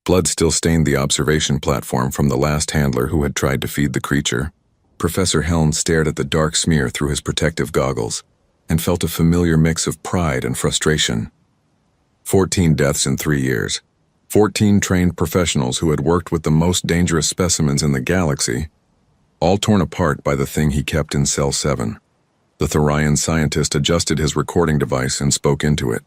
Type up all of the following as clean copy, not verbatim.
Blood still stained the observation platform from the last handler who had tried to feed the creature. Professor Helm stared at the dark smear through his protective goggles and felt a familiar mix of pride and frustration. 14 deaths in 3 years. 14 trained professionals who had worked with the most dangerous specimens in the galaxy, all torn apart by the thing he kept in Cell 7. The Thorian scientist adjusted his recording device and spoke into it.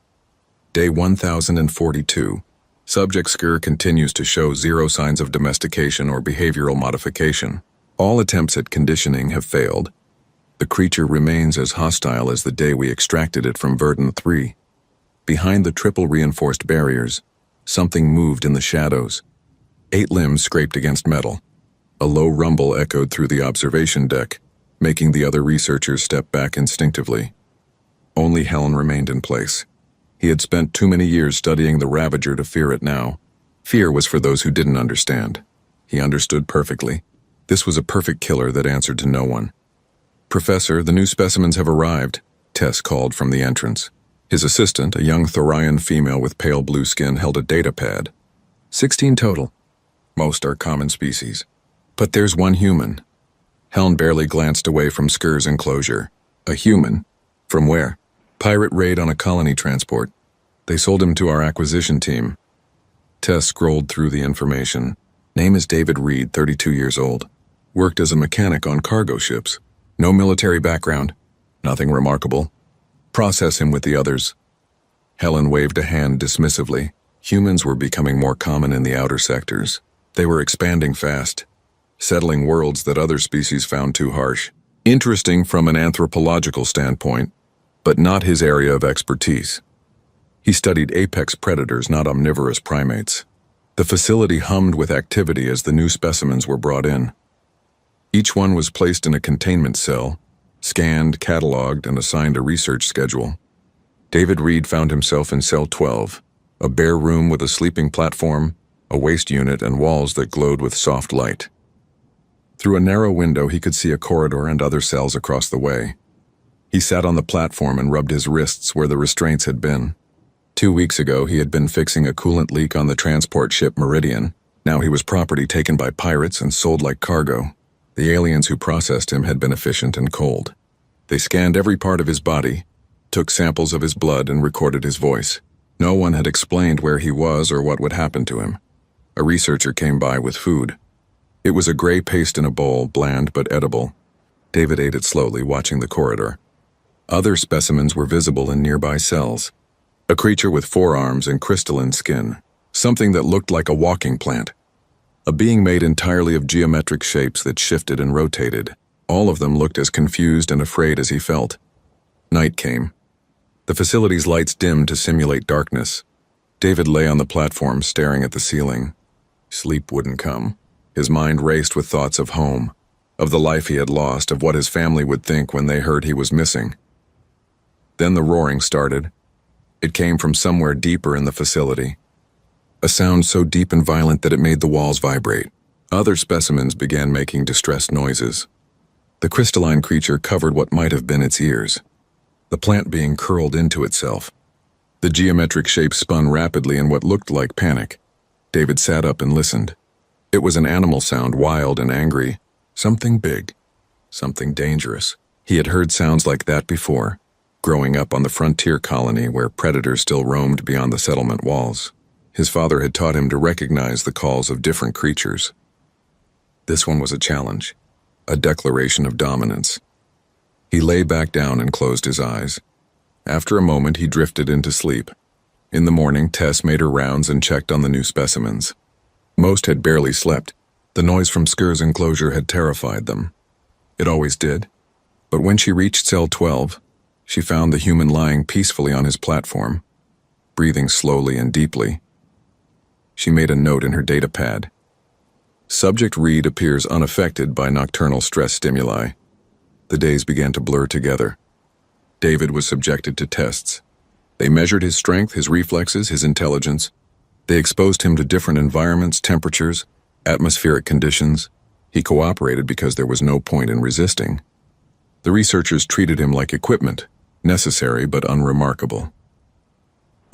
Day 1042. Subject Sker continues to show zero signs of domestication or behavioral modification. All attempts at conditioning have failed. The creature remains as hostile as the day we extracted it from Verdun 3. Behind the triple-reinforced barriers, something moved in the shadows. 8 limbs scraped against metal. A low rumble echoed through the observation deck, making the other researchers step back instinctively. Only Helen remained in place. He had spent too many years studying the Ravager to fear it now. Fear was for those who didn't understand. He understood perfectly. This was a perfect killer that answered to no one. "Professor, the new specimens have arrived," Tess called from the entrance. His assistant, a young Thorian female with pale blue skin, held a data pad. 16 total. Most are common species. But there's one human. Helm barely glanced away from Sker's enclosure. A human? From where? Pirate raid on a colony transport. They sold him to our acquisition team. Tess scrolled through the information. Name is David Reed, 32 years old. Worked as a mechanic on cargo ships. No military background. Nothing remarkable. Process him with the others. Helen waved a hand dismissively. Humans were becoming more common in the outer sectors. They were expanding fast, settling worlds that other species found too harsh. Interesting from an anthropological standpoint, but not his area of expertise. He studied apex predators, not omnivorous primates. The facility hummed with activity as the new specimens were brought in. Each one was placed in a containment cell, scanned, cataloged, and assigned a research schedule. David Reed found himself in Cell 12, a bare room with a sleeping platform, a waste unit, and walls that glowed with soft light. Through a narrow window, he could see a corridor and other cells across the way. He sat on the platform and rubbed his wrists where the restraints had been. 2 weeks ago, he had been fixing a coolant leak on the transport ship Meridian. Now he was property taken by pirates and sold like cargo. The aliens who processed him had been efficient and cold. They scanned every part of his body, took samples of his blood, and recorded his voice. No one had explained where he was or what would happen to him. A researcher came by with food. It was a gray paste in a bowl, bland but edible. David ate it slowly, watching the corridor. Other specimens were visible in nearby cells. A creature with 4 arms and crystalline skin. Something that looked like a walking plant. A being made entirely of geometric shapes that shifted and rotated. All of them looked as confused and afraid as he felt. Night came. The facility's lights dimmed to simulate darkness. David lay on the platform, staring at the ceiling. Sleep wouldn't come. His mind raced with thoughts of home, of the life he had lost, of what his family would think when they heard he was missing. Then the roaring started. It came from somewhere deeper in the facility. A sound so deep and violent that it made the walls vibrate. Other specimens began making distressed noises. The crystalline creature covered what might have been its ears. The plant being curled into itself. The geometric shape spun rapidly in what looked like panic. David sat up and listened. It was an animal sound, wild and angry. Something big. Something dangerous. He had heard sounds like that before, growing up on the frontier colony where predators still roamed beyond the settlement walls. His father had taught him to recognize the calls of different creatures. This one was a challenge, a declaration of dominance. He lay back down and closed his eyes. After a moment, he drifted into sleep. In the morning, Tess made her rounds and checked on the new specimens. Most had barely slept. The noise from Sker's enclosure had terrified them. It always did. But when she reached Cell 12, she found the human lying peacefully on his platform, breathing slowly and deeply. She made a note in her data pad. Subject Reed appears unaffected by nocturnal stress stimuli. The days began to blur together. David was subjected to tests. They measured his strength, his reflexes, his intelligence. They exposed him to different environments, temperatures, atmospheric conditions. He cooperated because there was no point in resisting. The researchers treated him like equipment, necessary but unremarkable.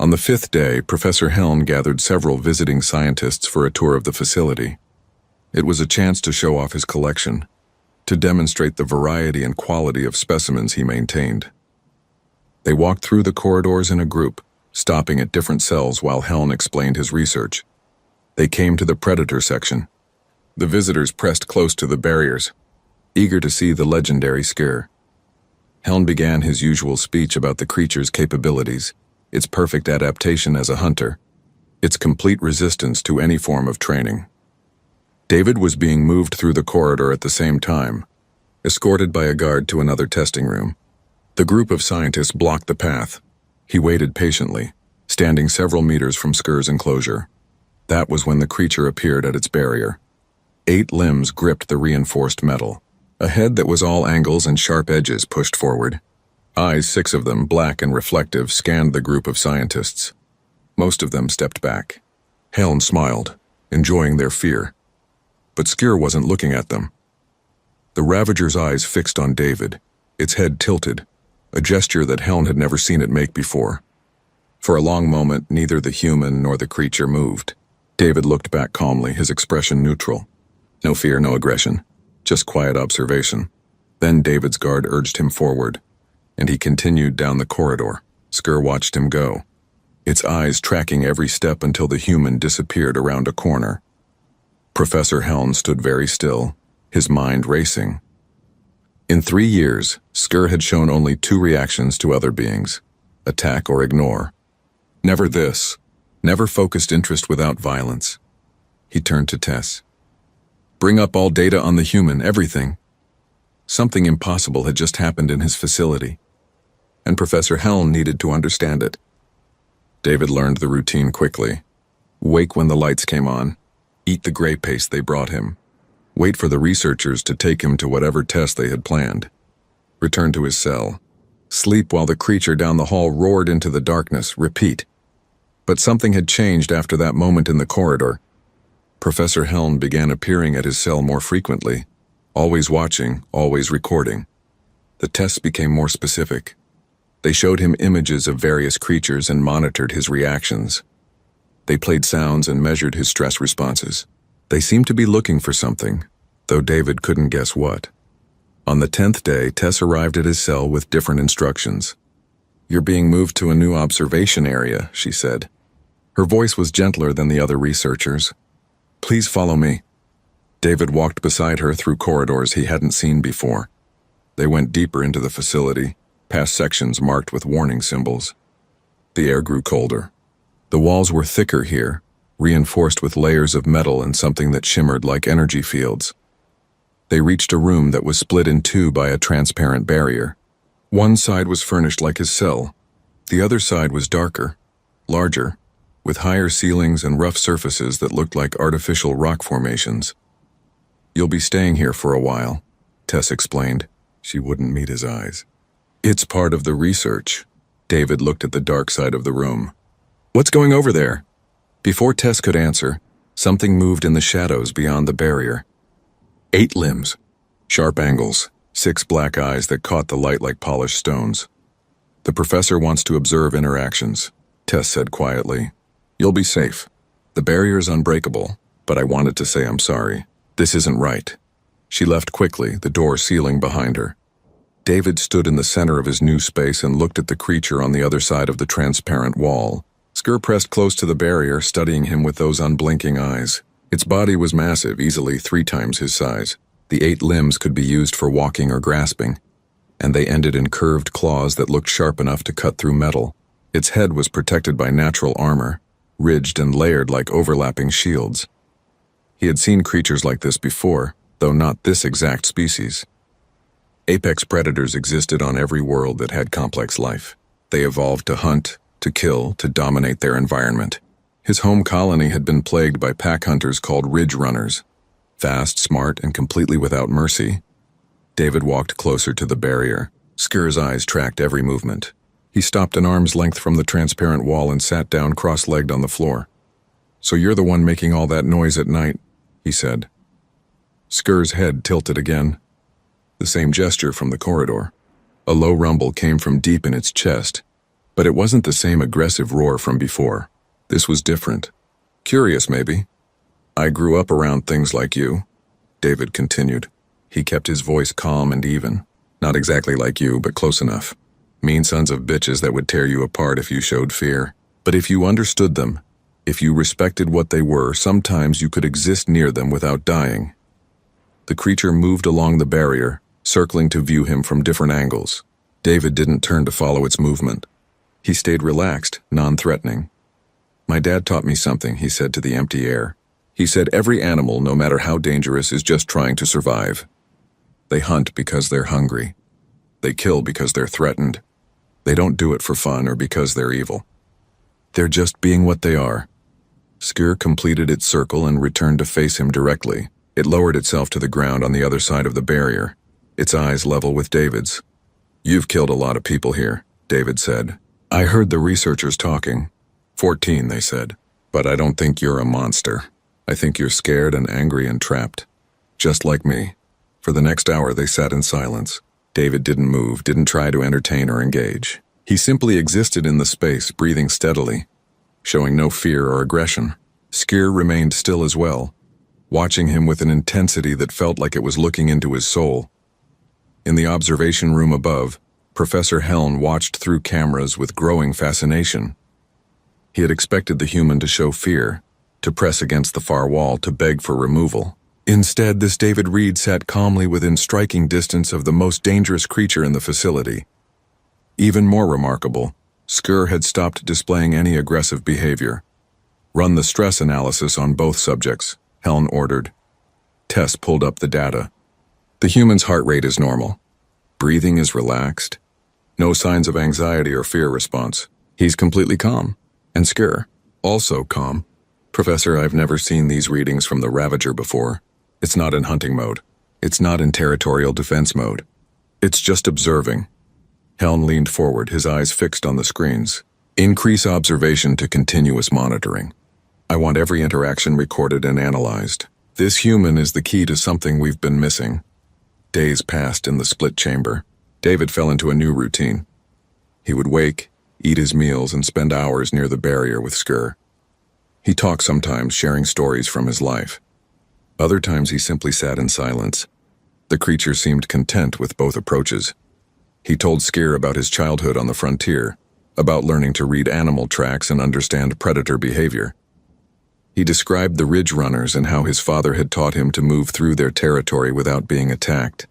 On the fifth day, Professor Helm gathered several visiting scientists for a tour of the facility. It was a chance to show off his collection, to demonstrate the variety and quality of specimens he maintained. They walked through the corridors in a group, stopping at different cells while Helm explained his research. They came to the predator section. The visitors pressed close to the barriers, eager to see the legendary Sker. Helm began his usual speech about the creature's capabilities, its perfect adaptation as a hunter, its complete resistance to any form of training. David was being moved through the corridor at the same time, escorted by a guard to another testing room. The group of scientists blocked the path. He waited patiently, standing several meters from Sker's enclosure. That was when the creature appeared at its barrier. 8 limbs gripped the reinforced metal, a head that was all angles and sharp edges pushed forward. Eyes, 6 of them, black and reflective, scanned the group of scientists. Most of them stepped back. Helm smiled, enjoying their fear. But Sker wasn't looking at them. The Ravager's eyes fixed on David, its head tilted, a gesture that Helm had never seen it make before. For a long moment, neither the human nor the creature moved. David looked back calmly, his expression neutral. No fear, no aggression, just quiet observation. Then David's guard urged him forward, and he continued down the corridor. Sker watched him go, its eyes tracking every step until the human disappeared around a corner. Professor Helm stood very still, his mind racing. In 3 years, Sker had shown only 2 reactions to other beings: attack or ignore. Never this, never focused interest without violence. He turned to Tess. Bring up all data on the human, everything. Something impossible had just happened in his facility, and Professor Helm needed to understand it. David learned the routine quickly. Wake when the lights came on, eat the gray paste they brought him, wait for the researchers to take him to whatever test they had planned, return to his cell, sleep while the creature down the hall roared into the darkness, repeat. But something had changed after that moment in the corridor. Professor Helm began appearing at his cell more frequently, always watching, always recording. The tests became more specific. They showed him images of various creatures and monitored his reactions. They played sounds and measured his stress responses. They seemed to be looking for something, though David couldn't guess what. On the 10th day, Tess arrived at his cell with different instructions. "You're being moved to a new observation area," she said. Her voice was gentler than the other researchers. "Please follow me." David walked beside her through corridors he hadn't seen before. They went deeper into the facility, past sections marked with warning symbols. The air grew colder. The walls were thicker here, reinforced with layers of metal and something that shimmered like energy fields. They reached a room that was split in 2 by a transparent barrier. One side was furnished like his cell. The other side was darker, larger, with higher ceilings and rough surfaces that looked like artificial rock formations. "You'll be staying here for a while," Tess explained. She wouldn't meet his eyes. "It's part of the research." David looked at the dark side of the room. "What's going over there?" Before Tess could answer, something moved in the shadows beyond the barrier. 8 limbs, sharp angles, 6 black eyes that caught the light like polished stones. "The professor wants to observe interactions," Tess said quietly. "You'll be safe. The barrier's unbreakable, but I wanted to say I'm sorry. This isn't right." She left quickly, the door sealing behind her. David stood in the center of his new space and looked at the creature on the other side of the transparent wall. Sker pressed close to the barrier, studying him with those unblinking eyes. Its body was massive, easily 3 times his size. The 8 limbs could be used for walking or grasping, and they ended in curved claws that looked sharp enough to cut through metal. Its head was protected by natural armor, ridged and layered like overlapping shields. He had seen creatures like this before, though not this exact species. Apex predators existed on every world that had complex life. They evolved to hunt, to kill, to dominate their environment. His home colony had been plagued by pack hunters called ridge runners. Fast, smart, and completely without mercy. David walked closer to the barrier. Sker's eyes tracked every movement. He stopped an arm's length from the transparent wall and sat down cross-legged on the floor. "So you're the one making all that noise at night," he said. Sker's head tilted again. The same gesture from the corridor. A low rumble came from deep in its chest, But it wasn't the same aggressive roar from before. This was different. Curious, maybe. I grew up around things like you, David continued. He kept his voice calm and even. Not exactly like you, but close enough. Mean sons of bitches that would tear you apart if you showed fear. But if you understood them, if you respected what they were, sometimes you could exist near them without dying. The creature moved along the barrier, circling to view him from different angles. David didn't turn to follow its movement. He stayed relaxed, non-threatening. My dad taught me something, he said to the empty air. He said every animal, no matter how dangerous, is just trying to survive. They hunt because they're hungry. They kill because they're threatened. They don't do it for fun or because they're evil. They're just being what they are. Sker completed its circle and returned to face him directly. It lowered itself to the ground on the other side of the barrier, its eyes level with David's. You've killed a lot of people here, David said. I heard the researchers talking. 14, they said. But I don't think you're a monster. I think you're scared and angry and trapped. Just like me. For the next hour, they sat in silence. David didn't move, didn't try to entertain or engage. He simply existed in the space, breathing steadily, showing no fear or aggression. Sker remained still as well, watching him with an intensity that felt like it was looking into his soul. In the observation room above, Professor Helm watched through cameras with growing fascination. He had expected the human to show fear, to press against the far wall, to beg for removal. Instead, this David Reed sat calmly within striking distance of the most dangerous creature in the facility. Even more remarkable, Sker had stopped displaying any aggressive behavior. Run the stress analysis on both subjects, Helm ordered. Tess pulled up the data. The human's heart rate is normal. Breathing is relaxed. No signs of anxiety or fear response. He's completely calm. And Sker, also calm. Professor, I've never seen these readings from the Ravager before. It's not in hunting mode. It's not in territorial defense mode. It's just observing. Helm leaned forward, his eyes fixed on the screens. Increase observation to continuous monitoring. I want every interaction recorded and analyzed. This human is the key to something we've been missing. Days passed in the split chamber. David fell into a new routine. He would wake, eat his meals, and spend hours near the barrier with Sker. He talked sometimes, sharing stories from his life. Other times he simply sat in silence. The creature seemed content with both approaches. He told Sker about his childhood on the frontier, about learning to read animal tracks and understand predator behavior. He described the ridge runners and how his father had taught him to move through their territory without being attacked.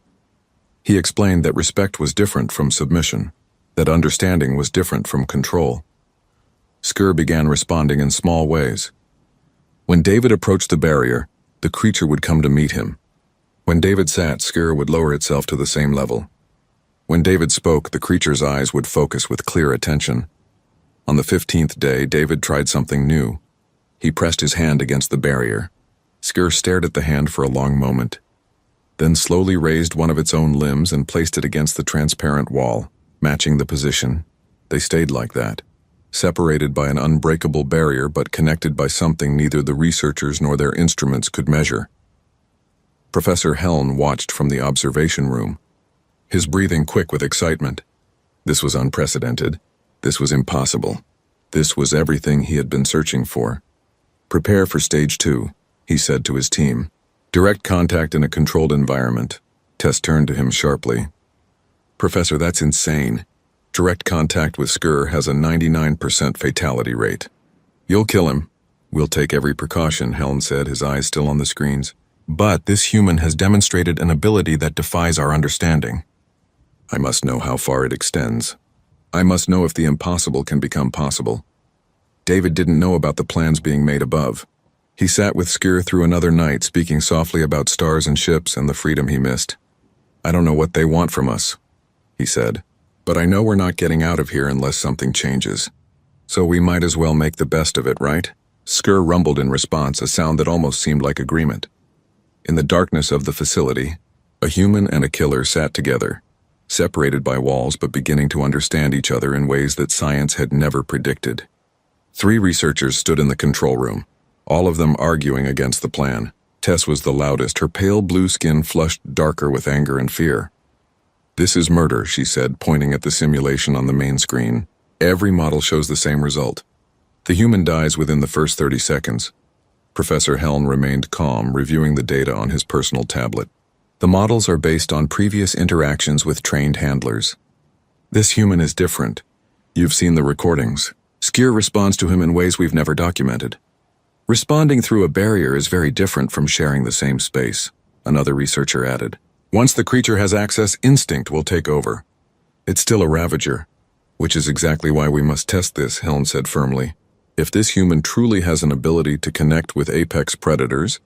He explained that respect was different from submission, that understanding was different from control. Sker began responding in small ways. When David approached the barrier, the creature would come to meet him. When David sat, Sker would lower itself to the same level. When David spoke, the creature's eyes would focus with clear attention. On the 15th day, David tried something new. He pressed his hand against the barrier. Sker stared at the hand for a long moment, then slowly raised one of its own limbs and placed it against the transparent wall, matching the position. They stayed like that, separated by an unbreakable barrier but connected by something neither the researchers nor their instruments could measure. Professor Helm watched from the observation room, his breathing quick with excitement. This was unprecedented. This was impossible. This was everything he had been searching for. Prepare for stage 2, he said to his team. Direct contact in a controlled environment. Tess turned to him sharply. Professor, that's insane. Direct contact with Sker has a 99% fatality rate. You'll kill him. We'll take every precaution, Helm said, his eyes still on the screens. But this human has demonstrated an ability that defies our understanding. I must know how far it extends. I must know if the impossible can become possible. David didn't know about the plans being made above. He sat with Sker through another night, speaking softly about stars and ships and the freedom he missed. I don't know what they want from us, he said, but I know we're not getting out of here unless something changes. So we might as well make the best of it, right? Sker rumbled in response, a sound that almost seemed like agreement. In the darkness of the facility, a human and a killer sat together, separated by walls but beginning to understand each other in ways that science had never predicted. 3 researchers stood in the control room, all of them arguing against the plan. Tess was the loudest, her pale blue skin flushed darker with anger and fear. This is murder, she said, pointing at the simulation on the main screen. Every model shows the same result. The human dies within the first 30 seconds. Professor Helm remained calm, reviewing the data on his personal tablet. The models are based on previous interactions with trained handlers. This human is different. You've seen the recordings. Skier responds to him in ways we've never documented. Responding through a barrier is very different from sharing the same space, another researcher added. Once the creature has access, instinct will take over. It's still a ravager, which is exactly why we must test this, Helm said firmly. If this human truly has an ability to connect with apex predators,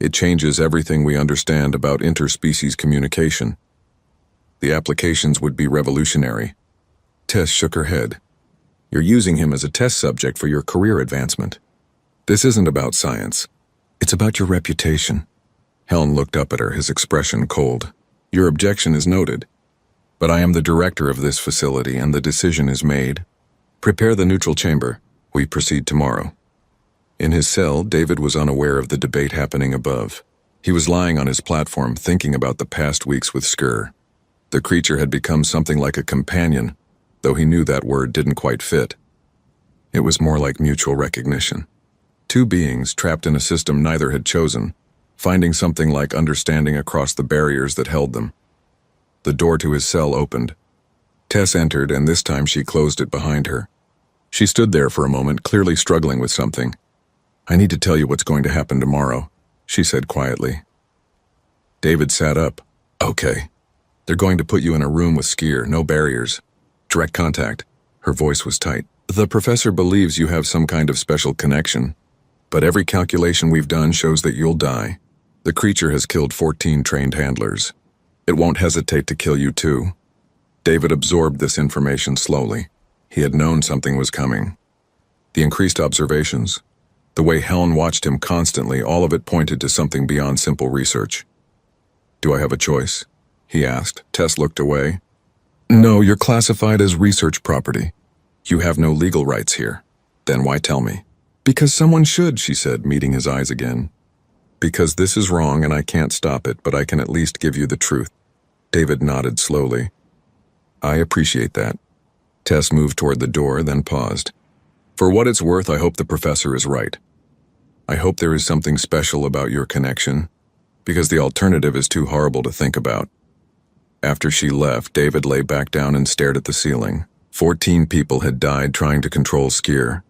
it changes everything we understand about interspecies communication. The applications would be revolutionary. Tess shook her head. You're using him as a test subject for your career advancement. This isn't about science. It's about your reputation. Helm looked up at her, his expression cold. Your objection is noted, but I am the director of this facility and the decision is made. Prepare the neutral chamber. We proceed tomorrow. In his cell, David was unaware of the debate happening above. He was lying on his platform thinking about the past weeks with Sker. The creature had become something like a companion, though he knew that word didn't quite fit. It was more like mutual recognition. Two beings trapped in a system neither had chosen, finding something like understanding across the barriers that held them. The door to his cell opened. Tess entered, and this time she closed it behind her. She stood there for a moment, clearly struggling with something. I need to tell you what's going to happen tomorrow, she said quietly. David sat up. Okay. They're going to put you in a room with Skier, no barriers. Direct contact. Her voice was tight. The professor believes you have some kind of special connection, but every calculation we've done shows that you'll die. The creature has killed 14 trained handlers. It won't hesitate to kill you too. David absorbed this information slowly. He had known something was coming. The increased observations, the way Helen watched him constantly, all of it pointed to something beyond simple research. Do I have a choice? He asked. Tess looked away. No, you're classified as research property. You have no legal rights here. Then why tell me? Because someone should, she said, meeting his eyes again. Because this is wrong and I can't stop it, but I can at least give you the truth. David nodded slowly. I appreciate that. Tess moved toward the door, then paused. For what it's worth, I hope the professor is right. I hope there is something special about your connection, because the alternative is too horrible to think about. After she left, David lay back down and stared at the ceiling. 14 people had died trying to control Skier.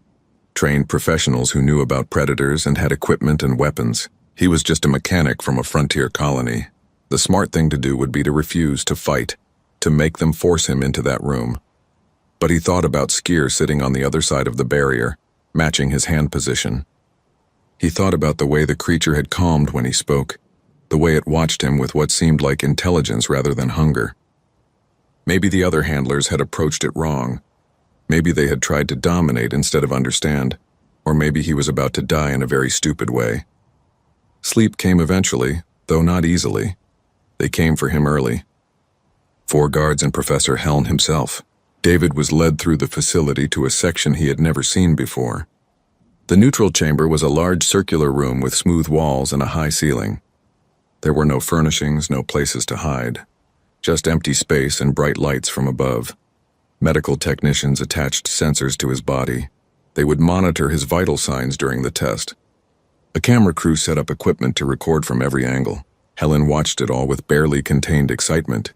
Trained professionals who knew about predators and had equipment and weapons. He was just a mechanic from a frontier colony. The smart thing to do would be to refuse to fight, to make them force him into that room. But he thought about Skier sitting on the other side of the barrier, matching his hand position. He thought about the way the creature had calmed when he spoke, the way it watched him with what seemed like intelligence rather than hunger. Maybe the other handlers had approached it wrong. Maybe they had tried to dominate instead of understand, or maybe he was about to die in a very stupid way. Sleep came eventually, though not easily. They came for him early. 4 guards and Professor Helm himself. David was led through the facility to a section he had never seen before. The neutral chamber was a large circular room with smooth walls and a high ceiling. There were no furnishings, no places to hide. Just empty space and bright lights from above. Medical technicians attached sensors to his body. They would monitor his vital signs during the test. A camera crew set up equipment to record from every angle. Helen watched it all with barely contained excitement.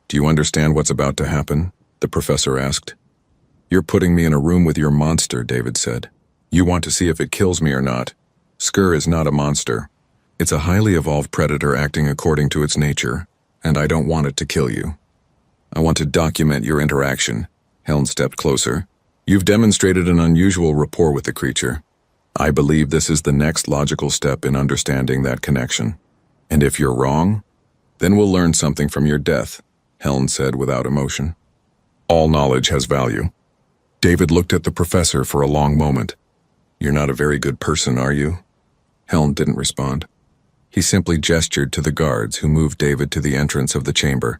Do you understand what's about to happen? The professor asked. You're putting me in a room with your monster, David said. You want to see if it kills me or not. Sker is not a monster. It's a highly evolved predator acting according to its nature, and I don't want it to kill you. I want to document your interaction. Helen stepped closer. You've demonstrated an unusual rapport with the creature. I believe this is the next logical step in understanding that connection. And if you're wrong, then we'll learn something from your death, Helen said without emotion. All knowledge has value. David looked at the professor for a long moment. You're not a very good person, are you? Helen didn't respond. He simply gestured to the guards who moved David to the entrance of the chamber.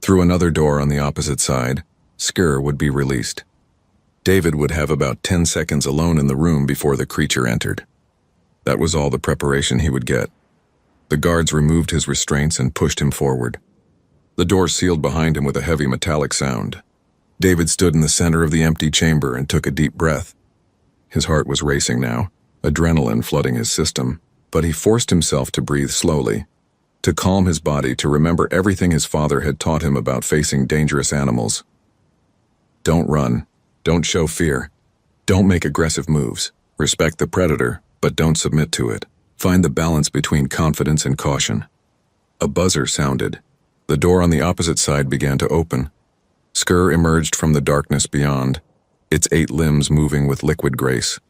Through another door on the opposite side, Sker would be released. David would have about 10 seconds alone in the room before the creature entered. That was all the preparation he would get. The guards removed his restraints and pushed him forward. The door sealed behind him with a heavy metallic sound. David stood in the center of the empty chamber and took a deep breath. His heart was racing now, adrenaline flooding his system, but he forced himself to breathe slowly, to calm his body, to remember everything his father had taught him about facing dangerous animals. Don't run. Don't show fear. Don't make aggressive moves. Respect the predator, but don't submit to it. Find the balance between confidence and caution. A buzzer sounded. The door on the opposite side began to open. Skur emerged from the darkness beyond, its 8 limbs moving with liquid grace.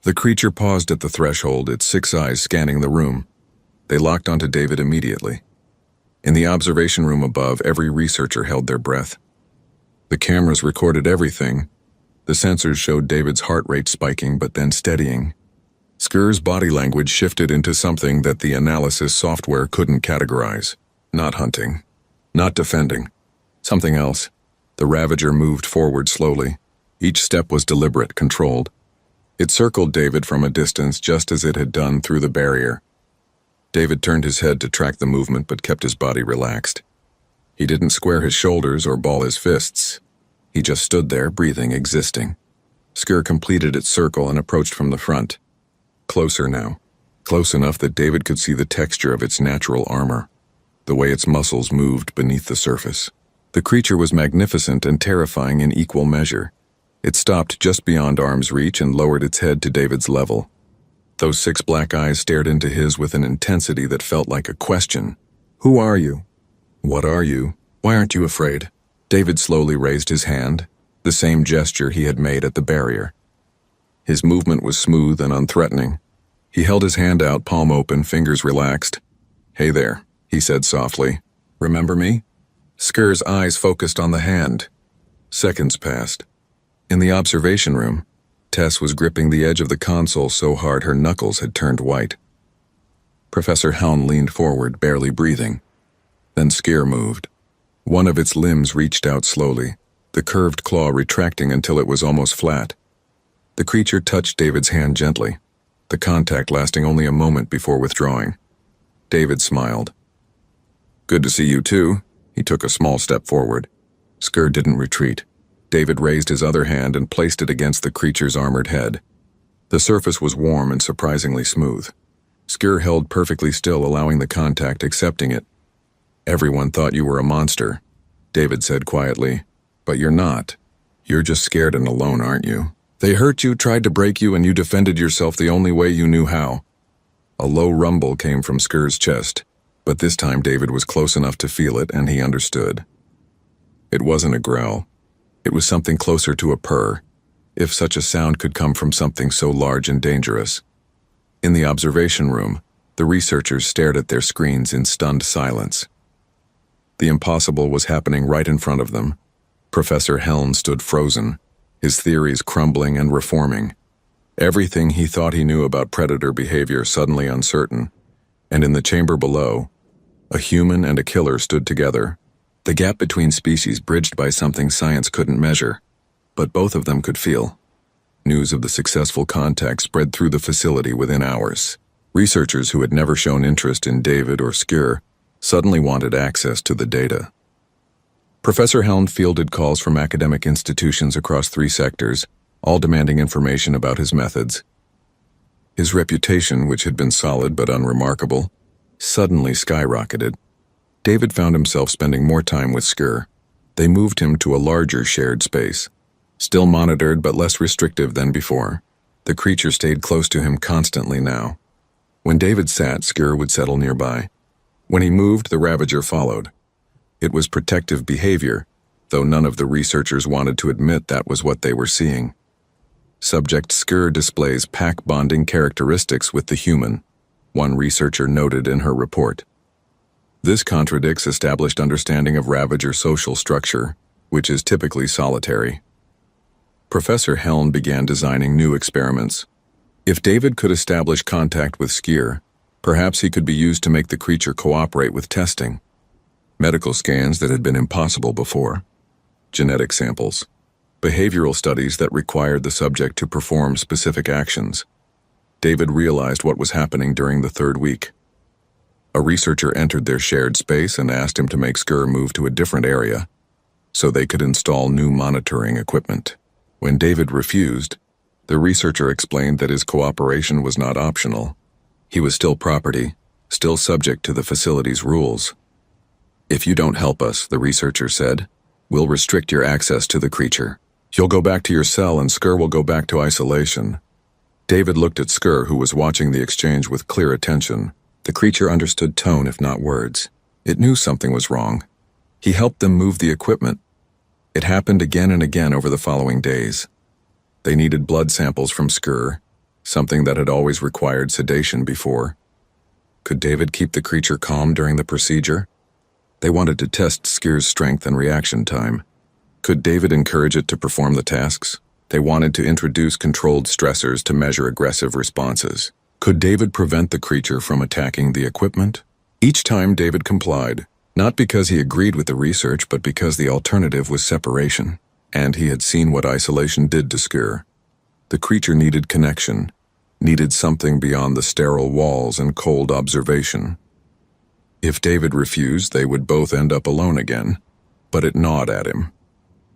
The creature paused at the threshold, its 6 eyes scanning the room. They locked onto David immediately. In the observation room above, every researcher held their breath. The cameras recorded everything. The sensors showed David's heart rate spiking but then steadying. Skur's body language shifted into something that the analysis software couldn't categorize. Not hunting. Not defending. Something else. The Ravager moved forward slowly. Each step was deliberate, controlled. It circled David from a distance just as it had done through the barrier. David turned his head to track the movement but kept his body relaxed. He didn't square his shoulders or ball his fists. He just stood there, breathing, existing. Skur completed its circle and approached from the front. Closer now. Close enough that David could see the texture of its natural armor, the way its muscles moved beneath the surface. The creature was magnificent and terrifying in equal measure. It stopped just beyond arm's reach and lowered its head to David's level. Those 6 black eyes stared into his with an intensity that felt like a question. Who are you? What are you? Why aren't you afraid? David slowly raised his hand, the same gesture he had made at the barrier. His movement was smooth and unthreatening. He held his hand out, palm open, fingers relaxed. Hey there, he said softly. Remember me? Skur's eyes focused on the hand. Seconds passed. In the observation room, Tess was gripping the edge of the console so hard her knuckles had turned white. Professor Helm leaned forward, barely breathing. Then Skur moved. One of its limbs reached out slowly, the curved claw retracting until it was almost flat. The creature touched David's hand gently, the contact lasting only a moment before withdrawing. David smiled. Good to see you too. He took a small step forward. Skur didn't retreat. David raised his other hand and placed it against the creature's armored head. The surface was warm and surprisingly smooth. Skur held perfectly still, allowing the contact, accepting it. Everyone thought you were a monster, David said quietly. But you're not. You're just scared and alone, aren't you? They hurt you, tried to break you, and you defended yourself the only way you knew how. A low rumble came from Skur's chest, but this time David was close enough to feel it, and he understood. It wasn't a growl. It was something closer to a purr, if such a sound could come from something so large and dangerous. In the observation room, the researchers stared at their screens in stunned silence. The impossible was happening right in front of them. Professor Helm stood frozen, his theories crumbling and reforming. Everything he thought he knew about predator behavior suddenly uncertain. And in the chamber below, a human and a killer stood together, the gap between species bridged by something science couldn't measure, but both of them could feel. News of the successful contact spread through the facility within hours. Researchers who had never shown interest in David or Skur suddenly wanted access to the data. Professor Helm fielded calls from academic institutions across 3 sectors, all demanding information about his methods. His reputation, which had been solid but unremarkable, suddenly skyrocketed. David found himself spending more time with Skur. They moved him to a larger shared space, still monitored but less restrictive than before. The creature stayed close to him constantly now. When David sat, Skur would settle nearby. When he moved, the Ravager followed. It was protective behavior, though none of the researchers wanted to admit that was what they were seeing. Subject Skur displays pack-bonding characteristics with the human, one researcher noted in her report. This contradicts established understanding of Ravager social structure, which is typically solitary. Professor Helm began designing new experiments. If David could establish contact with Skur, perhaps he could be used to make the creature cooperate with testing. Medical scans that had been impossible before. Genetic samples. Behavioral studies that required the subject to perform specific actions. David realized what was happening during the 3rd week. A researcher entered their shared space and asked him to make Skur move to a different area. so they could install new monitoring equipment. When David refused, the researcher explained that his cooperation was not optional. He was still property, still subject to the facility's rules. "If you don't help us," the researcher said, "we'll restrict your access to the creature. You'll go back to your cell and Skur will go back to isolation." David looked at Skur, who was watching the exchange with clear attention. The creature understood tone if not words. It knew something was wrong. He helped them move the equipment. It happened again and again over the following days. They needed blood samples from Skur, something that had always required sedation before. Could David keep the creature calm during the procedure? They wanted to test Skur's strength and reaction time. Could David encourage it to perform the tasks? They wanted to introduce controlled stressors to measure aggressive responses. Could David prevent the creature from attacking the equipment? Each time David complied, not because he agreed with the research, but because the alternative was separation, and he had seen what isolation did to Skur. The creature needed connection, needed something beyond the sterile walls and cold observation. If David refused, they would both end up alone again, but it gnawed at him.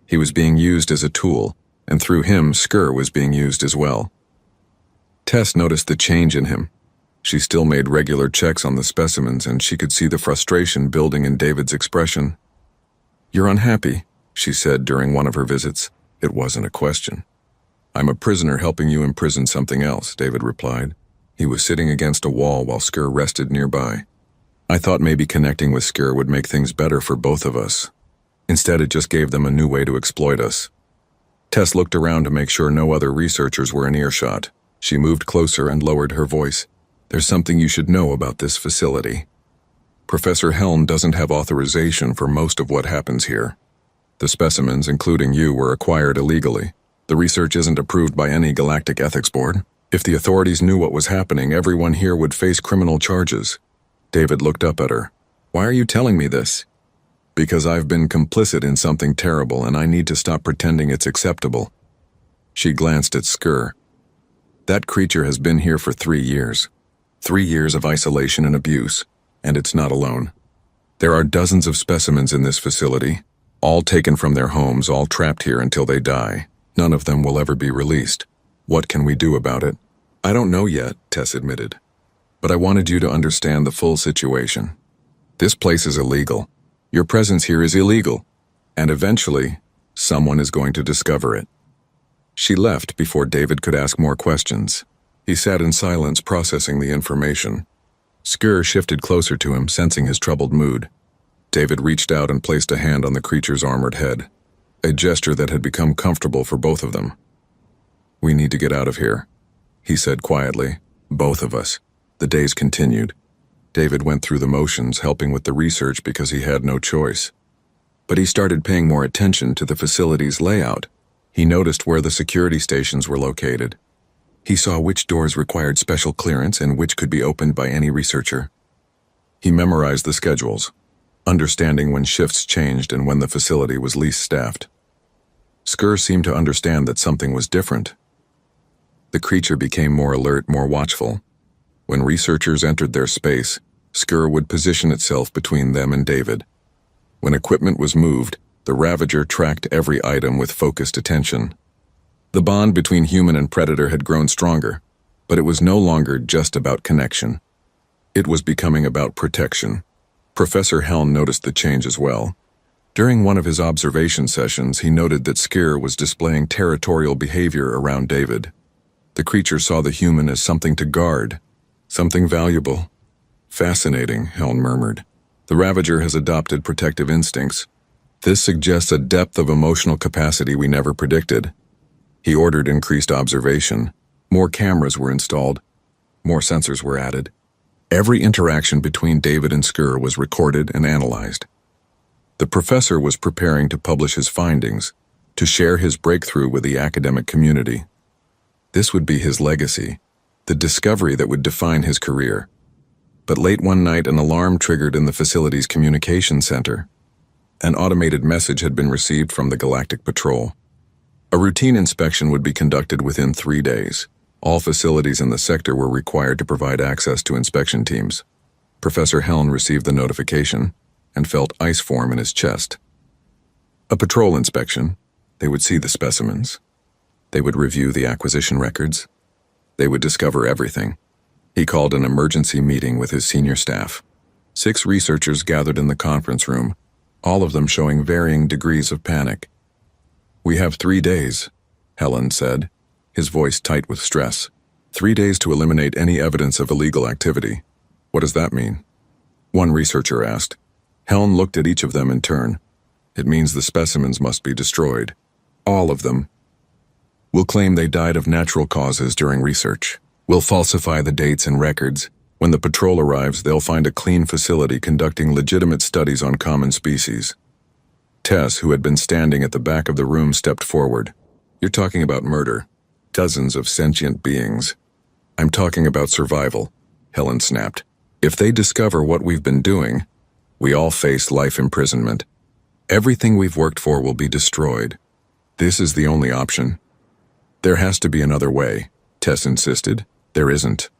He was being used as a tool, and through him, Skur was being used as well. Tess noticed the change in him. She still made regular checks on the specimens, and she could see the frustration building in David's expression. "You're unhappy," she said during one of her visits. It wasn't a question. "I'm a prisoner helping you imprison something else," David replied. He was sitting against a wall while Skur rested nearby. "I thought maybe connecting with Skur would make things better for both of us. Instead, it just gave them a new way to exploit us." Tess looked around to make sure no other researchers were in earshot. She moved closer and lowered her voice. "There's something you should know about this facility. Professor Helm doesn't have authorization for most of what happens here. The specimens, including you, were acquired illegally. The research isn't approved by any galactic ethics board. If the authorities knew what was happening, everyone here would face criminal charges." David looked up at her. "Why are you telling me this?" "Because I've been complicit in something terrible and I need to stop pretending it's acceptable." She glanced at Skur. "That creature has been here for 3 years. 3 years of isolation and abuse, and it's not alone. There are dozens of specimens in this facility, all taken from their homes, all trapped here until they die. None of them will ever be released. What can we do about it?" "I don't know yet," Tess admitted. "But I wanted you to understand the full situation. This place is illegal. Your presence here is illegal. And eventually, someone is going to discover it." She left before David could ask more questions. He sat in silence, processing the information. Skur shifted closer to him, sensing his troubled mood. David reached out and placed a hand on the creature's armored head, a gesture that had become comfortable for both of them. "We need to get out of here," he said quietly. "Both of us." The days continued. David went through the motions, helping with the research because he had no choice. But he started paying more attention to the facility's layout. He noticed where the security stations were located. He saw which doors required special clearance and which could be opened by any researcher. He memorized the schedules, understanding when shifts changed and when the facility was least staffed. Skur seemed to understand that something was different. The creature became more alert, more watchful. When researchers entered their space, Skur would position itself between them and David. When equipment was moved, the Ravager tracked every item with focused attention. The bond between human and predator had grown stronger, but it was no longer just about connection. It was becoming about protection. Professor Helm noticed the change as well. During one of his observation sessions, he noted that Skur was displaying territorial behavior around David. The creature saw the human as something to guard, something valuable. "Fascinating," Helm murmured. "The Ravager has adopted protective instincts. This suggests a depth of emotional capacity we never predicted." He ordered increased observation. More cameras were installed. More sensors were added. Every interaction between David and Skur was recorded and analyzed. The professor was preparing to publish his findings, to share his breakthrough with the academic community. This would be his legacy, the discovery that would define his career. But late one night, an alarm triggered in the facility's communication center. An automated message had been received from the Galactic Patrol. A routine inspection would be conducted within 3 days. All facilities in the sector were required to provide access to inspection teams. Professor Helm received the notification and felt ice form in his chest. A patrol inspection. They would see the specimens. They would review the acquisition records. They would discover everything. He called an emergency meeting with his senior staff. 6 researchers gathered in the conference room, all of them showing varying degrees of panic. "We have 3 days," Helen said, his voice tight with stress. 3 days to eliminate any evidence of illegal activity. What does that mean? One researcher asked. Helen looked at each of them in turn. It means the specimens must be destroyed. All of them. We'll claim they died of natural causes during research. We'll falsify the dates and records. When the patrol arrives, they'll find a clean facility conducting legitimate studies on common species. Tess, who had been standing at the back of the room, stepped forward. "You're talking about murder. Dozens of sentient beings." "I'm talking about survival," Helen snapped. "If they discover what we've been doing, we all face life imprisonment. Everything we've worked for will be destroyed. This is the only option." "There has to be another way," Tess insisted. "There isn't."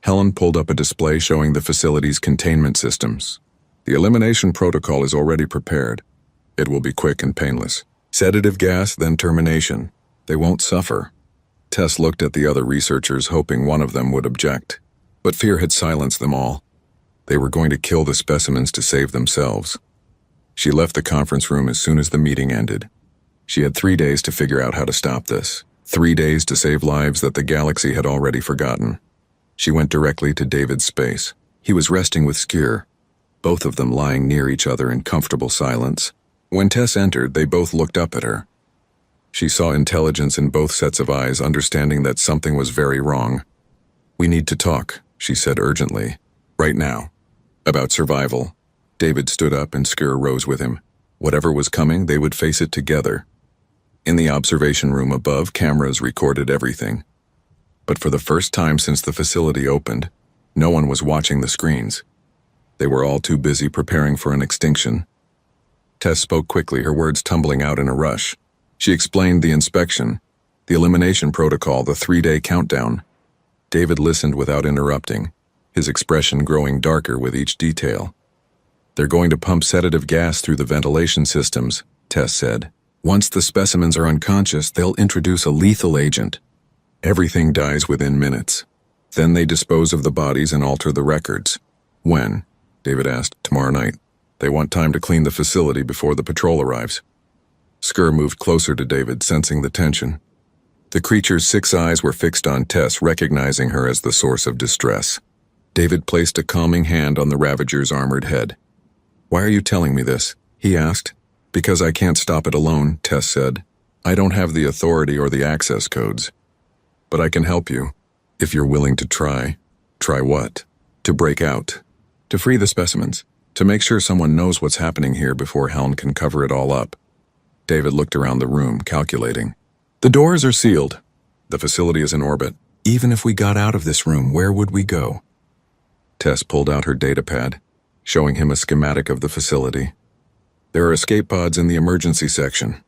Helen pulled up a display showing the facility's containment systems. "The elimination protocol is already prepared. It will be quick and painless. Sedative gas, then termination. They won't suffer." Tess looked at the other researchers, hoping one of them would object. But fear had silenced them all. They were going to kill the specimens to save themselves. She left the conference room as soon as the meeting ended. She had 3 days to figure out how to stop this. 3 days to save lives that the galaxy had already forgotten. She went directly to David's space. He was resting with Skier, both of them lying near each other in comfortable silence. When Tess entered, they both looked up at her. She saw intelligence in both sets of eyes, understanding that something was very wrong. "We need to talk," she said urgently. "Right now. About survival." David stood up and Skier rose with him. Whatever was coming, they would face it together. In the observation room above, cameras recorded everything. But for the first time since the facility opened, no one was watching the screens. They were all too busy preparing for an extinction. Tess spoke quickly, her words tumbling out in a rush. She explained the inspection, the elimination protocol, the 3-day countdown. David listened without interrupting, his expression growing darker with each detail. "They're going to pump sedative gas through the ventilation systems," Tess said. "Once the specimens are unconscious, they'll introduce a lethal agent. Everything dies within minutes. Then they dispose of the bodies and alter the records." "When?" David asked. "Tomorrow night. They want time to clean the facility before the patrol arrives." Skier moved closer to David, sensing the tension. The creature's 6 eyes were fixed on Tess, recognizing her as the source of distress. David placed a calming hand on the Ravager's armored head. "Why are you telling me this?" he asked. "Because I can't stop it alone," Tess said. "I don't have the authority or the access codes. But I can help you, if you're willing to try." "Try what?" "To break out. To free the specimens. To make sure someone knows what's happening here before Helm can cover it all up." David looked around the room, calculating. "The doors are sealed. The facility is in orbit. Even if we got out of this room, where would we go?" Tess pulled out her datapad, showing him a schematic of the facility. "There are escape pods in the emergency section.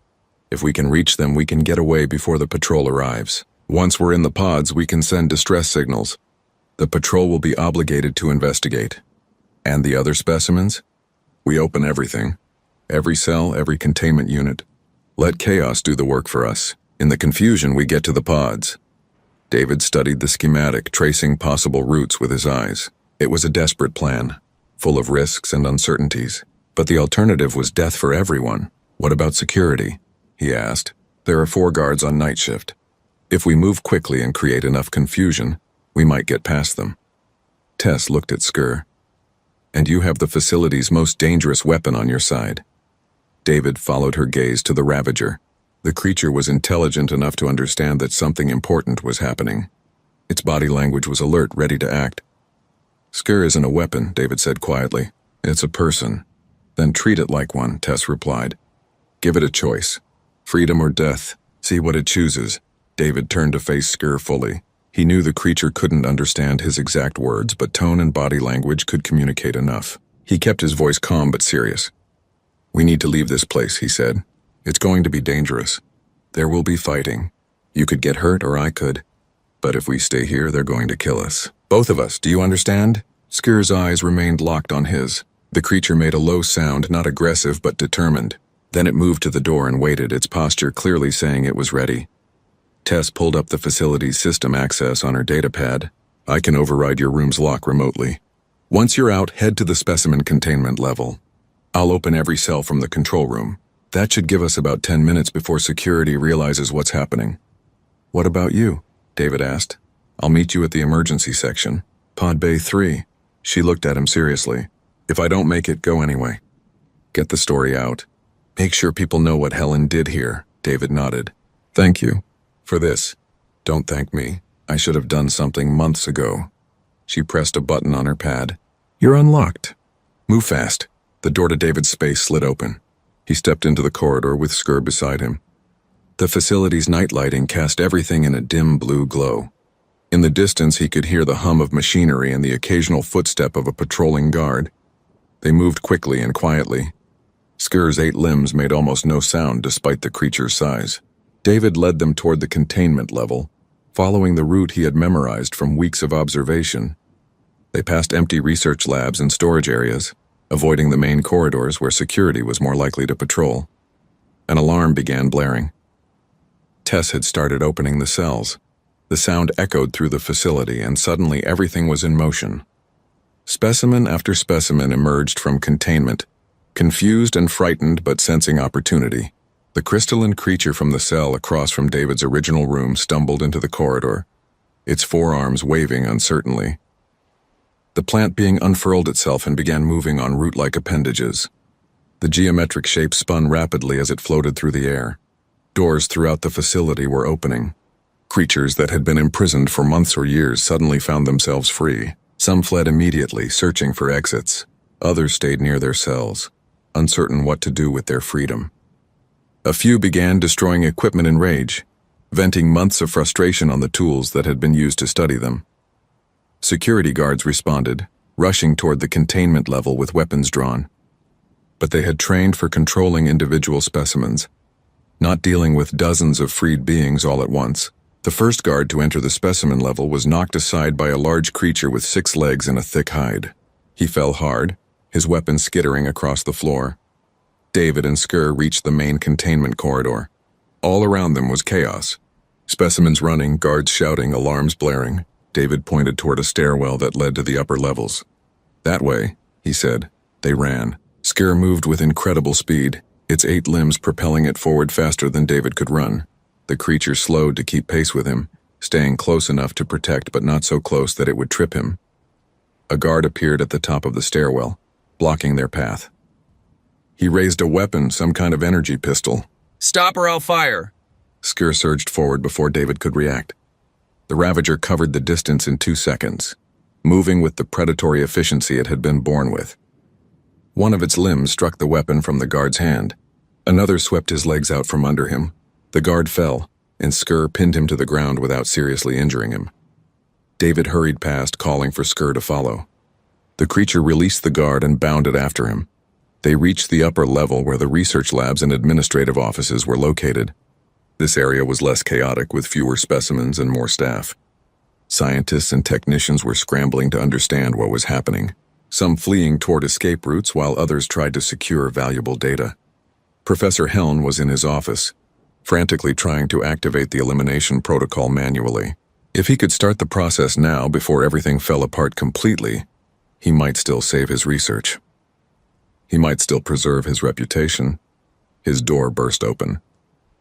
If we can reach them, we can get away before the patrol arrives. Once we're in the pods, we can send distress signals. The patrol will be obligated to investigate. And the other specimens? We open everything. Every cell, every containment unit. Let chaos do the work for us. In the confusion, we get to the pods." David studied the schematic, tracing possible routes with his eyes. It was a desperate plan, full of risks and uncertainties. But the alternative was death for everyone. "What about security?" he asked. "There are 4 guards on night shift. If we move quickly and create enough confusion, we might get past them." Tess looked at Skier. "And you have the facility's most dangerous weapon on your side." David followed her gaze to the Ravager. The creature was intelligent enough to understand that something important was happening. Its body language was alert, ready to act. "Skier isn't a weapon," David said quietly. "It's a person." "Then treat it like one," Tess replied. "Give it a choice. Freedom or death. See what it chooses." David turned to face Skier fully. He knew the creature couldn't understand his exact words, but tone and body language could communicate enough. He kept his voice calm but serious. "We need to leave this place," he said. "It's going to be dangerous. There will be fighting. You could get hurt or I could. But if we stay here, they're going to kill us. Both of us, do you understand?" Skier's eyes remained locked on his. The creature made a low sound, not aggressive but determined. Then it moved to the door and waited, its posture clearly saying it was ready. Tess pulled up the facility's system access on her datapad. I can override your room's lock remotely. Once you're out, head to the specimen containment level. I'll open every cell from the control room. That should give us about 10 minutes before security realizes what's happening. What about you? David asked. I'll meet you at the emergency section. Pod Bay 3. She looked at him seriously. If I don't make it, go anyway. Get the story out. Make sure people know what Helen did here. David nodded. Thank you. For this. Don't thank me. I should have done something months ago. She pressed a button on her pad. You're unlocked. Move fast. The door to David's space slid open. He stepped into the corridor with Skur beside him. The facility's night lighting cast everything in a dim blue glow. In the distance, he could hear the hum of machinery and the occasional footstep of a patrolling guard. They moved quickly and quietly. Skur's 8 limbs made almost no sound despite the creature's size. David led them toward the containment level, following the route he had memorized from weeks of observation. They passed empty research labs and storage areas, avoiding the main corridors where security was more likely to patrol. An alarm began blaring. Tess had started opening the cells. The sound echoed through the facility, and suddenly everything was in motion. Specimen after specimen emerged from containment, confused and frightened but sensing opportunity. The crystalline creature from the cell across from David's original room stumbled into the corridor, its forearms waving uncertainly. The plant being unfurled itself and began moving on root-like appendages. The geometric shape spun rapidly as it floated through the air. Doors throughout the facility were opening. Creatures that had been imprisoned for months or years suddenly found themselves free. Some fled immediately, searching for exits. Others stayed near their cells, uncertain what to do with their freedom. A few began destroying equipment in rage, venting months of frustration on the tools that had been used to study them. Security guards responded, rushing toward the containment level with weapons drawn. But they had trained for controlling individual specimens, not dealing with dozens of freed beings all at once. The first guard to enter the specimen level was knocked aside by a large creature with 6 legs and a thick hide. He fell hard, his weapon skittering across the floor. David and Skur reached the main containment corridor. All around them was chaos. Specimens running, guards shouting, alarms blaring. David pointed toward a stairwell that led to the upper levels. That way, he said. They ran. Skur moved with incredible speed, its 8 limbs propelling it forward faster than David could run. The creature slowed to keep pace with him, staying close enough to protect but not so close that it would trip him. A guard appeared at the top of the stairwell, blocking their path. He raised a weapon, some kind of energy pistol. Stop or I'll fire! Skur surged forward before David could react. The Ravager covered the distance in 2 seconds, moving with the predatory efficiency it had been born with. One of its limbs struck the weapon from the guard's hand. Another swept his legs out from under him. The guard fell, and Skur pinned him to the ground without seriously injuring him. David hurried past, calling for Skur to follow. The creature released the guard and bounded after him. They reached the upper level where the research labs and administrative offices were located. This area was less chaotic with fewer specimens and more staff. Scientists and technicians were scrambling to understand what was happening, some fleeing toward escape routes while others tried to secure valuable data. Professor Helm was in his office, frantically trying to activate the elimination protocol manually. If he could start the process now before everything fell apart completely, he might still save his research. He might still preserve his reputation. His door burst open.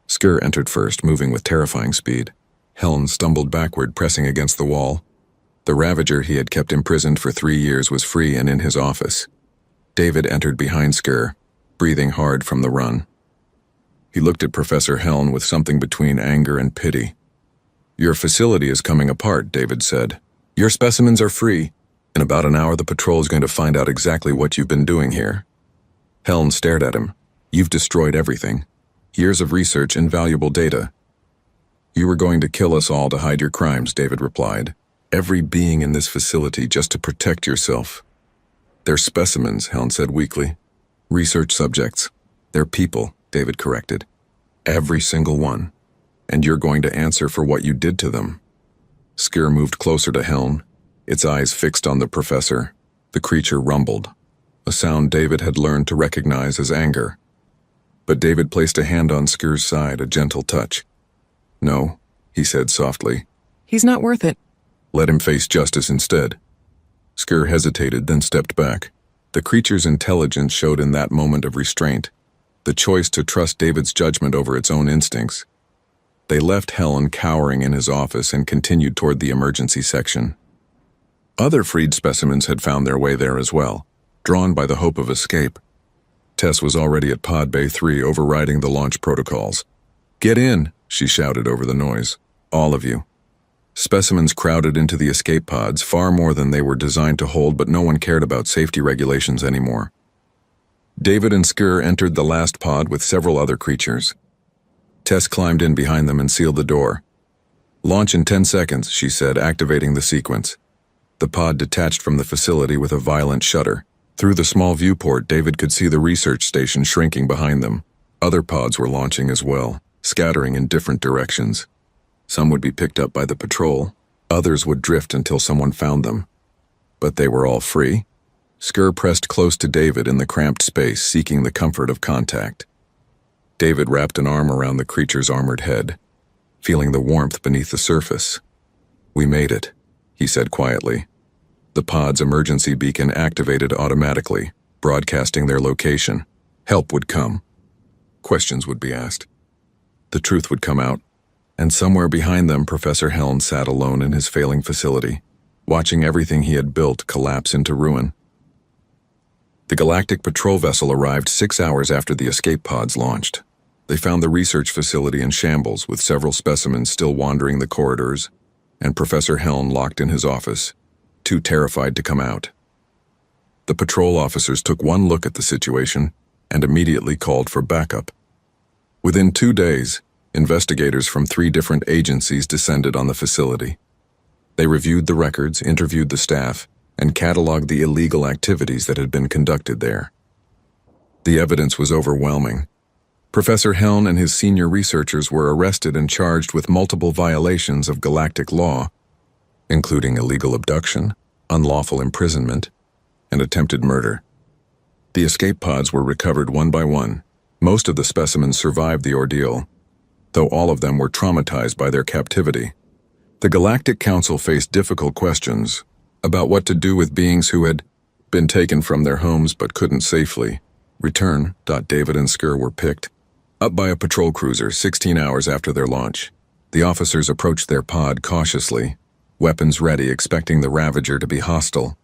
Skur entered first, moving with terrifying speed. Helm stumbled backward, pressing against the wall. The Ravager he had kept imprisoned for 3 years was free and in his office. David entered behind Skur, breathing hard from the run. He looked at Professor Helm with something between anger and pity. Your facility is coming apart, David said. Your specimens are free. In about an hour, the patrol is going to find out exactly what you've been doing here. Helm stared at him. You've destroyed everything. Years of research and valuable data. You were going to kill us all to hide your crimes, David replied. Every being in this facility just to protect yourself. They're specimens, Helm said weakly. Research subjects. They're people, David corrected. Every single one. And you're going to answer for what you did to them. Skur moved closer to Helm, its eyes fixed on the professor. The creature rumbled, a sound David had learned to recognize as anger. But David placed a hand on Skir's side, a gentle touch. "No," he said softly. "He's not worth it." "Let him face justice instead." Skir hesitated, then stepped back. The creature's intelligence showed in that moment of restraint, the choice to trust David's judgment over its own instincts. They left Helen cowering in his office and continued toward the emergency section. Other freed specimens had found their way there as well, drawn by the hope of escape. Tess was already at Pod Bay 3 overriding the launch protocols. "Get in," she shouted over the noise. "All of you." Specimens crowded into the escape pods, far more than they were designed to hold, but no one cared about safety regulations anymore. David and Skir entered the last pod with several other creatures. Tess climbed in behind them and sealed the door. "Launch in 10 seconds, she said, activating the sequence. The pod detached from the facility with a violent shudder. Through the small viewport, David could see the research station shrinking behind them. Other pods were launching as well, scattering in different directions. Some would be picked up by the patrol, others would drift until someone found them. But they were all free. Skir pressed close to David in the cramped space, seeking the comfort of contact. David wrapped an arm around the creature's armored head, feeling the warmth beneath the surface. "We made it," he said quietly. The pod's emergency beacon activated automatically, broadcasting their location. Help would come. Questions would be asked. The truth would come out. And somewhere behind them, Professor Helm sat alone in his failing facility, watching everything he had built collapse into ruin. The Galactic Patrol vessel arrived 6 hours after the escape pods launched. They found the research facility in shambles, with several specimens still wandering the corridors, and Professor Helm locked in his office, too terrified to come out. The patrol officers took one look at the situation and immediately called for backup. Within 2 days, investigators from 3 different agencies descended on the facility. They reviewed the records, interviewed the staff, and cataloged the illegal activities that had been conducted there. The evidence was overwhelming. Professor Helm and his senior researchers were arrested and charged with multiple violations of galactic law, including illegal abduction, unlawful imprisonment, and attempted murder. The escape pods were recovered one by one. Most of the specimens survived the ordeal, though all of them were traumatized by their captivity. The Galactic Council faced difficult questions about what to do with beings who had been taken from their homes but couldn't safely return. David and Skir were picked up by a patrol cruiser 16 hours after their launch. The officers approached their pod cautiously, weapons ready, expecting the Ravager to be hostile.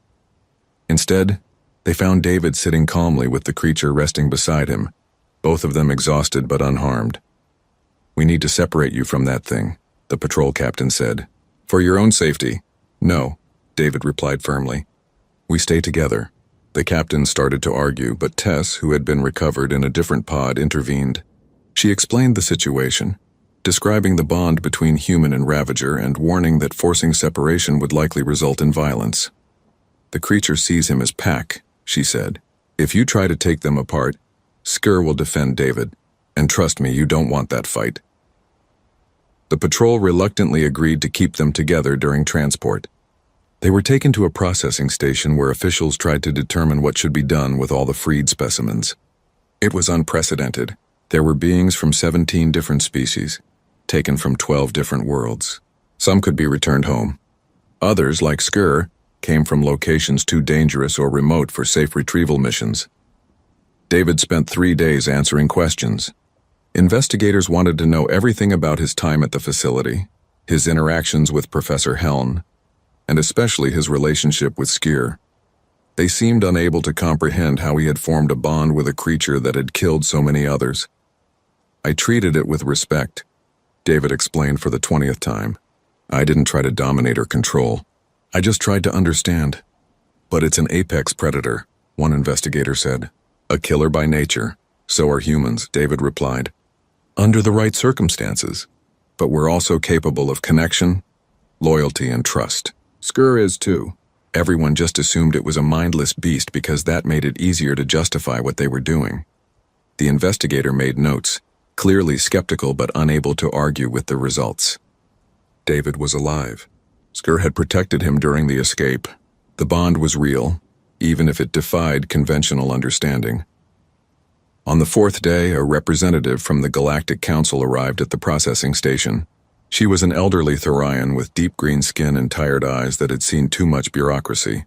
Instead, they found David sitting calmly with the creature resting beside him, both of them exhausted but unharmed. "We need to separate you from that thing," the patrol captain said. "For your own safety." "No," David replied firmly. "We stay together." The captain started to argue, but Tess, who had been recovered in a different pod, intervened. She explained the situation, describing the bond between human and Ravager and warning that forcing separation would likely result in violence. "The creature sees him as pack," she said. "If you try to take them apart, Skir will defend David, and trust me, you don't want that fight." The patrol reluctantly agreed to keep them together during transport. They were taken to a processing station where officials tried to determine what should be done with all the freed specimens. It was unprecedented. There were beings from 17 different species, taken from 12 different worlds. Some could be returned home. Others, like Skir, came from locations too dangerous or remote for safe retrieval missions. David spent 3 days answering questions. Investigators wanted to know everything about his time at the facility, his interactions with Professor Helm, and especially his relationship with Skir. They seemed unable to comprehend how he had formed a bond with a creature that had killed so many others. "I treated it with respect," David explained for the 20th time. "I didn't try to dominate or control. I just tried to understand." "But it's an apex predator," one investigator said. "A killer by nature. So are humans," David replied. "Under the right circumstances. But we're also capable of connection, loyalty, and trust. Skir is too. Everyone just assumed it was a mindless beast because that made it easier to justify what they were doing." The investigator made notes, clearly skeptical but unable to argue with the results. David was alive. Skir had protected him during the escape. The bond was real, even if it defied conventional understanding. On the fourth day, a representative from the Galactic Council arrived at the processing station. She was an elderly Therian with deep green skin and tired eyes that had seen too much bureaucracy.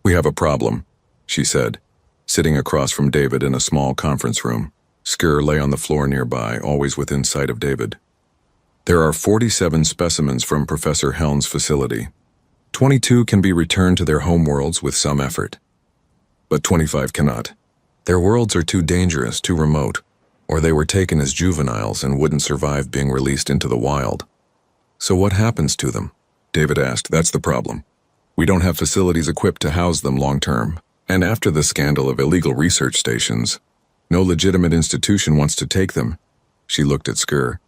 "We have a problem," she said, sitting across from David in a small conference room. Sker lay on the floor nearby, always within sight of David. "There are 47 specimens from Professor Helm's facility. 22 can be returned to their homeworlds with some effort. But 25 cannot. Their worlds are too dangerous, too remote, or they were taken as juveniles and wouldn't survive being released into the wild." "So what happens to them?" David asked. "That's the problem. We don't have facilities equipped to house them long term, and after the scandal of illegal research stations, no legitimate institution wants to take them." She looked at Sker.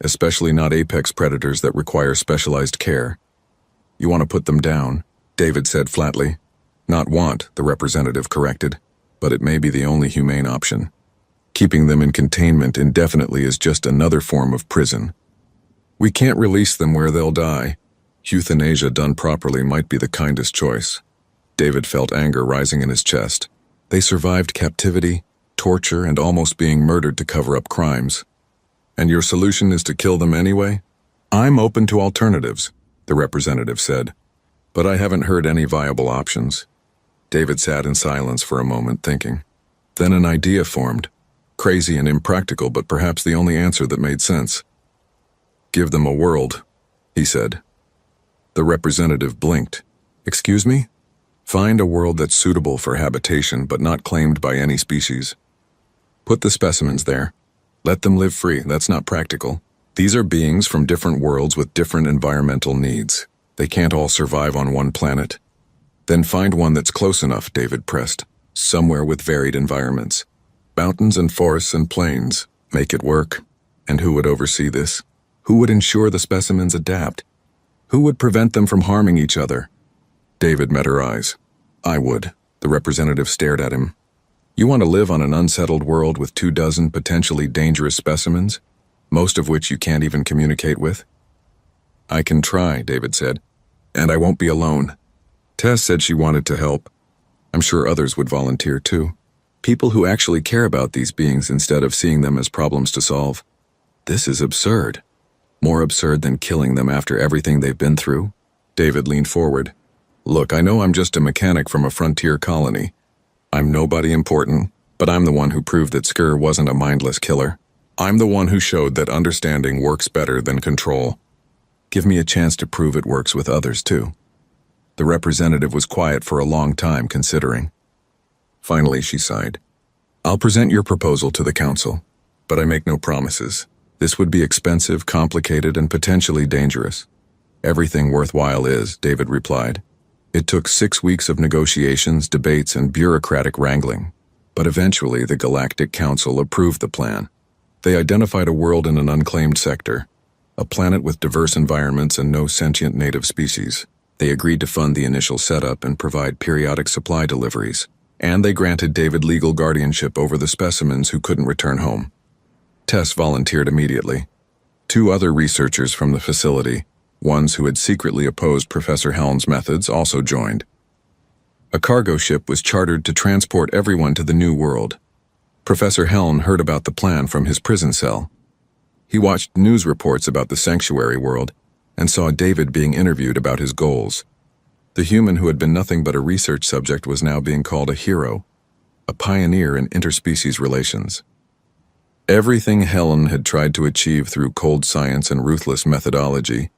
"Especially not apex predators that require specialized care." "You want to put them down," David said flatly. "Not want," the representative corrected, "but it may be the only humane option. Keeping them in containment indefinitely is just another form of prison. We can't release them where they'll die. Euthanasia done properly might be the kindest choice." David felt anger rising in his chest. They survived captivity, torture, and almost being murdered to cover up crimes. "And your solution is to kill them anyway?" "I'm open to alternatives," the representative said, "but I haven't heard any viable options." David sat in silence for a moment, thinking. Then an idea formed. Crazy and impractical, but perhaps the only answer that made sense. "Give them a world," he said. The representative blinked. "Excuse me?" "Find a world that's suitable for habitation but not claimed by any species. Put the specimens there. Let them live free. That's not practical. These are beings from different worlds with different environmental needs. They can't all survive on one planet." "Then find one that's close enough," David pressed. "Somewhere with varied environments. Mountains and forests and plains. Make it work." "And who would oversee this? Who would ensure the specimens adapt? Who would prevent them from harming each other?" David met her eyes. "I would." The representative stared at him. "You want to live on an unsettled world with 24 potentially dangerous specimens, most of which you can't even communicate with?" "I can try," David said. "And I won't be alone." Tess said she wanted to help. I'm sure others would volunteer too. People who actually care about these beings instead of seeing them as problems to solve. This is absurd. More absurd than killing them after everything they've been through. David leaned forward. "Look, I know I'm just a mechanic from a frontier colony. I'm nobody important, but I'm the one who proved that Sker wasn't a mindless killer. I'm the one who showed that understanding works better than control. Give me a chance to prove it works with others too." The representative was quiet for a long time, considering. Finally, she sighed. "I'll present your proposal to the council, but I make no promises. This would be expensive, complicated, and potentially dangerous." "Everything worthwhile is," David replied. It took 6 weeks of negotiations, debates, and bureaucratic wrangling. But eventually, the Galactic Council approved the plan. They identified a world in an unclaimed sector, a planet with diverse environments and no sentient native species. They agreed to fund the initial setup and provide periodic supply deliveries, and they granted David legal guardianship over the specimens who couldn't return home. Tess volunteered immediately. 2 other researchers from the facility, ones who had secretly opposed Professor Helm's methods, also joined. A cargo ship was chartered to transport everyone to the new world. Professor Helm heard about the plan from his prison cell. He watched news reports about the sanctuary world and saw David being interviewed about his goals. The human who had been nothing but a research subject was now being called a hero, a pioneer in interspecies relations. Everything Helen had tried to achieve through cold science and ruthless methodology,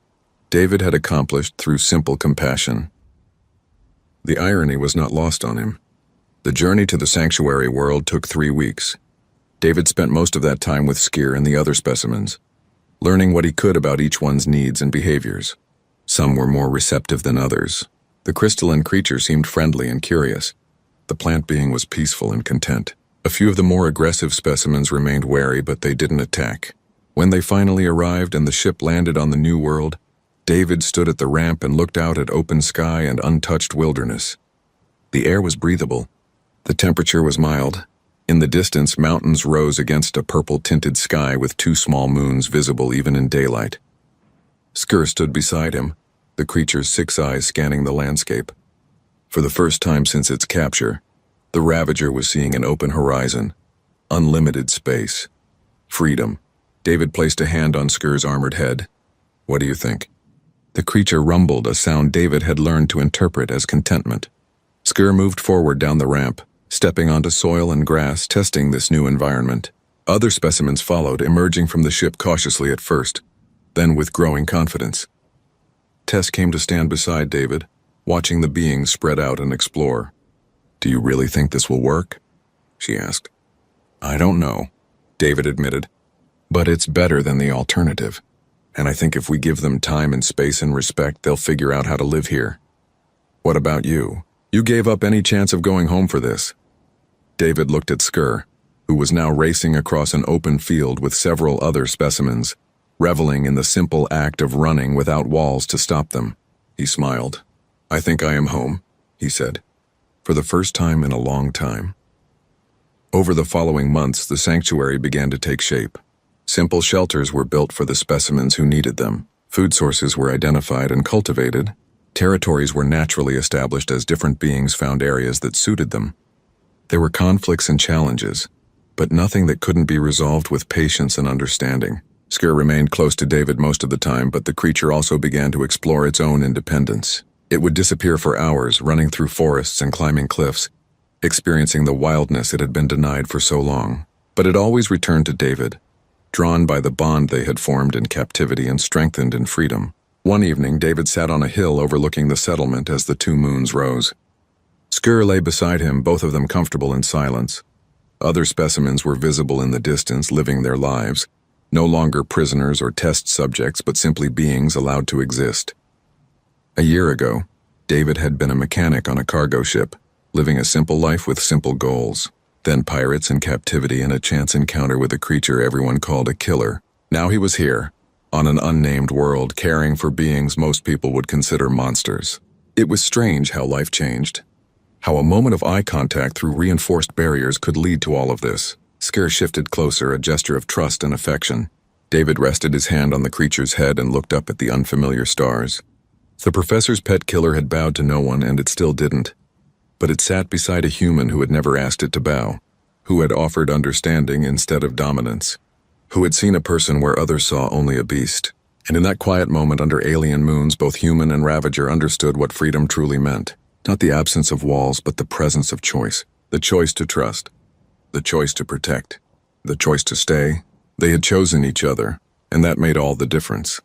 David had accomplished through simple compassion. The irony was not lost on him. The journey to the sanctuary world took 3 weeks. David spent most of that time with Sker and the other specimens, learning what he could about each one's needs and behaviors. Some were more receptive than others. The crystalline creature seemed friendly and curious. The plant being was peaceful and content. A few of the more aggressive specimens remained wary, but they didn't attack. When they finally arrived and the ship landed on the new world, David stood at the ramp and looked out at open sky and untouched wilderness. The air was breathable. The temperature was mild. In the distance, mountains rose against a purple-tinted sky with 2 small moons visible even in daylight. Sker stood beside him, the creature's 6 eyes scanning the landscape. For the first time since its capture, the Ravager was seeing an open horizon, unlimited space, freedom. David placed a hand on Skur's armored head. What do you think? The creature rumbled, a sound David had learned to interpret as contentment. Skur moved forward down the ramp, stepping onto soil and grass, testing this new environment. Other specimens followed, emerging from the ship cautiously at first, then with growing confidence. Tess came to stand beside David, watching the beings spread out and explore. "Do you really think this will work?" she asked. "I don't know," David admitted, "but it's better than the alternative. And I think if we give them time and space and respect, they'll figure out how to live here." "What about you? You gave up any chance of going home for this?" David looked at Skur, who was now racing across an open field with several other specimens, reveling in the simple act of running without walls to stop them. He smiled. "I think I am home," he said, "for the first time in a long time." Over the following months, the sanctuary began to take shape. Simple shelters were built for the specimens who needed them. Food sources were identified and cultivated. Territories were naturally established as different beings found areas that suited them. There were conflicts and challenges, but nothing that couldn't be resolved with patience and understanding. Skur remained close to David most of the time, but the creature also began to explore its own independence. It would disappear for hours, running through forests and climbing cliffs, experiencing the wildness it had been denied for so long. But it always returned to David, drawn by the bond they had formed in captivity and strengthened in freedom. One evening, David sat on a hill overlooking the settlement as the two moons rose. Skur lay beside him, both of them comfortable in silence. Other specimens were visible in the distance, living their lives, no longer prisoners or test subjects, but simply beings allowed to exist. A year ago, David had been a mechanic on a cargo ship, living a simple life with simple goals. Then pirates and captivity and a chance encounter with a creature everyone called a killer. Now he was here, on an unnamed world, caring for beings most people would consider monsters. It was strange how life changed. How a moment of eye contact through reinforced barriers could lead to all of this. Skur shifted closer, a gesture of trust and affection. David rested his hand on the creature's head and looked up at the unfamiliar stars. The professor's pet killer had bowed to no one, and it still didn't. But it sat beside a human who had never asked it to bow, who had offered understanding instead of dominance, who had seen a person where others saw only a beast. And in that quiet moment under alien moons, both human and Ravager understood what freedom truly meant. Not the absence of walls, but the presence of choice. The choice to trust. The choice to protect. The choice to stay. They had chosen each other, and that made all the difference.